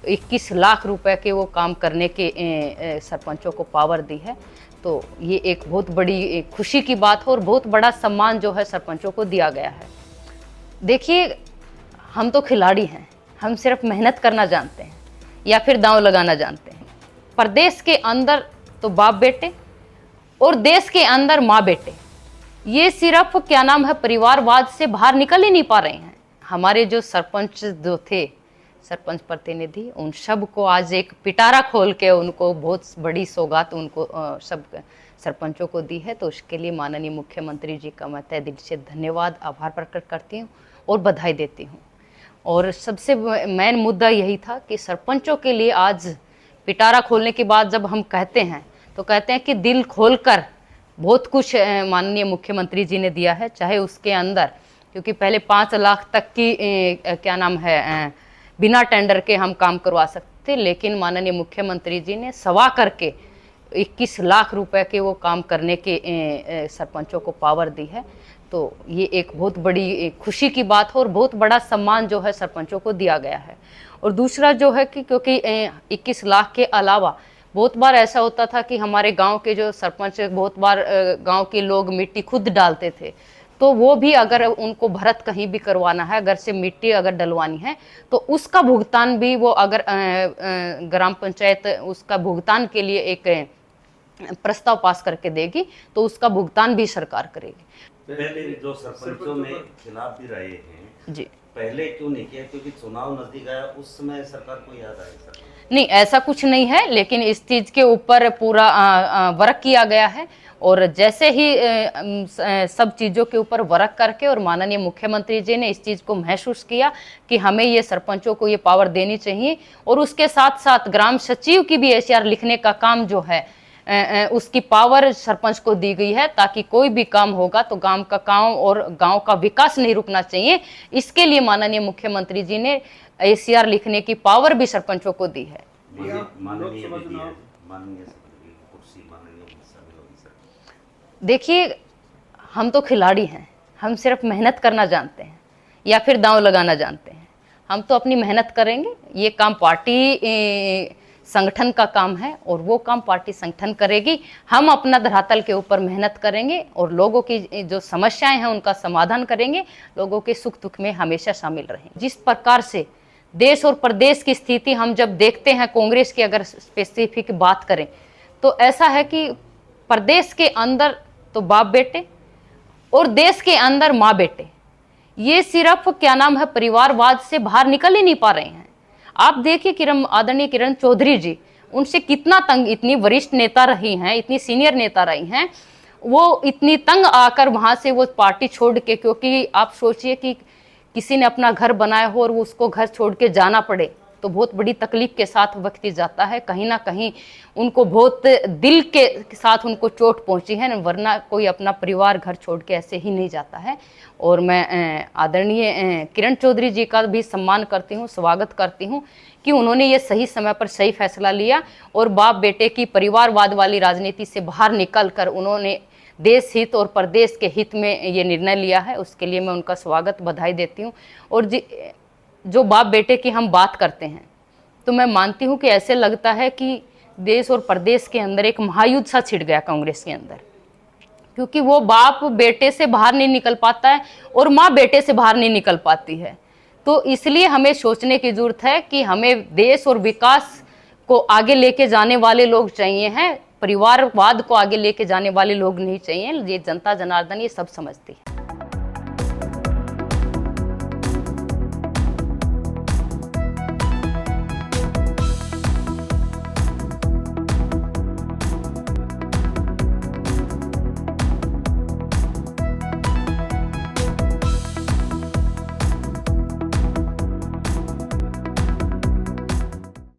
21 लाख रुपए के वो काम करने के सरपंचों को पावर दी है। तो ये एक बहुत बड़ी खुशी की बात है और बहुत बड़ा सम्मान जो है सरपंचों को दिया गया है। देखिए, हम तो खिलाड़ी हैं, हम सिर्फ मेहनत करना जानते हैं या फिर दांव लगाना जानते हैं। प्रदेश के अंदर तो बाप बेटे और देश के अंदर माँ बेटे, ये सिर्फ क्या नाम है परिवारवाद से बाहर निकल ही नहीं पा रहे हैं। हमारे जो सरपंच जो थे, सरपंच प्रतिनिधि, उन सब को आज एक पिटारा खोल के उनको बहुत बड़ी सौगात उनको सब सरपंचों को दी है। तो उसके लिए माननीय मुख्यमंत्री जी का मैं तहे दिल से धन्यवाद, आभार प्रकट करती हूँ और बधाई देती हूँ। और सबसे मेन मुद्दा यही था कि सरपंचों के लिए आज पिटारा खोलने के बाद जब हम कहते हैं तो कहते हैं कि दिल खोलकर बहुत कुछ माननीय मुख्यमंत्री जी ने दिया है। चाहे उसके अंदर, क्योंकि पहले 5 लाख तक की क्या नाम है बिना टेंडर के हम काम करवा सकते थे, लेकिन माननीय मुख्यमंत्री जी ने सवा करके 21 लाख रुपए के वो काम करने के सरपंचों को पावर दी है। तो ये एक बहुत बड़ी खुशी की बात है और बहुत बड़ा सम्मान जो है सरपंचों को दिया गया है। और दूसरा जो है कि क्योंकि 21 लाख के अलावा बहुत बार ऐसा होता था कि हमारे गांव के जो सरपंच, बहुत बार गांव के लोग मिट्टी खुद डालते थे, तो वो भी अगर उनको भरत कहीं भी करवाना है, अगर से मिट्टी अगर डलवानी है तो उसका भुगतान भी वो अगर ग्राम पंचायत उसका भुगतान के लिए एक प्रस्ताव पास करके देगी तो उसका भुगतान भी सरकार करेगी। पहले जो सरपंचों में खिलाफ भी रहे हैं जी, पहले क्यों नहीं किया? क्योंकि चुनाव नजदीक आया, उस समय सरकार को याद आया? नहीं, ऐसा कुछ नहीं है, लेकिन इस चीज के ऊपर पूरा वर्क किया गया है। और जैसे ही सब चीज़ों के ऊपर वर्क करके और माननीय मुख्यमंत्री जी ने इस चीज़ को महसूस किया कि हमें ये सरपंचों को ये पावर देनी चाहिए, और उसके साथ साथ ग्राम सचिव की भी एसीआर लिखने का काम जो है उसकी पावर सरपंच को दी गई है, ताकि कोई भी काम होगा तो गांव का काम और गांव का विकास नहीं रुकना चाहिए। इसके लिए माननीय मुख्यमंत्री जी ने एसीआर लिखने की पावर भी सरपंचों को दी है। देखिए, हम तो खिलाड़ी हैं, हम सिर्फ मेहनत करना जानते हैं या फिर दांव लगाना जानते हैं। हम तो अपनी मेहनत करेंगे, ये काम पार्टी संगठन का काम है और वो काम पार्टी संगठन करेगी। हम अपना धरातल के ऊपर मेहनत करेंगे और लोगों की जो समस्याएं हैं उनका समाधान करेंगे, लोगों के सुख दुख में हमेशा शामिल रहेंगे। जिस प्रकार से देश और प्रदेश की स्थिति हम जब देखते हैं, कांग्रेस की अगर स्पेसिफिक बात करें तो ऐसा है कि प्रदेश के अंदर तो बाप बेटे और देश के अंदर माँ बेटे, ये सिर्फ क्या नाम है परिवारवाद से बाहर निकल ही नहीं पा रहे हैं। आप देखिए आदरणीय किरण चौधरी जी, उनसे कितना तंग, इतनी वरिष्ठ नेता रही हैं, इतनी सीनियर नेता रही हैं, वो इतनी तंग आकर वहां से वो पार्टी छोड़ के, क्योंकि आप सोचिए कि किसी ने अपना घर बनाया हो और वो उसको घर छोड़ के जाना पड़े तो बहुत बड़ी तकलीफ के साथ व्यक्ति जाता है। कहीं ना कहीं उनको बहुत दिल के साथ उनको चोट पहुंची है, वरना कोई अपना परिवार घर छोड़ के ऐसे ही नहीं जाता है। और मैं आदरणीय किरण चौधरी जी का भी सम्मान करती हूं, स्वागत करती हूं कि उन्होंने ये सही समय पर सही फैसला लिया और बाप बेटे की परिवारवाद वाली राजनीति से बाहर निकल कर उन्होंने देश हित और प्रदेश के हित में ये निर्णय लिया है। उसके लिए मैं उनका स्वागत, बधाई देती हूँ। और जो बाप बेटे की हम बात करते हैं तो मैं मानती हूँ कि ऐसे लगता है कि देश और प्रदेश के अंदर एक महायुद्ध सा छिड़ गया कांग्रेस के अंदर, क्योंकि वो बाप बेटे से बाहर नहीं निकल पाता है और माँ बेटे से बाहर नहीं निकल पाती है। तो इसलिए हमें सोचने की जरूरत है कि हमें देश और विकास को आगे लेके जाने वाले लोग चाहिए हैं, परिवारवाद को आगे लेके जाने वाले लोग नहीं चाहिए। ये जनता जनार्दन ये सब समझती है।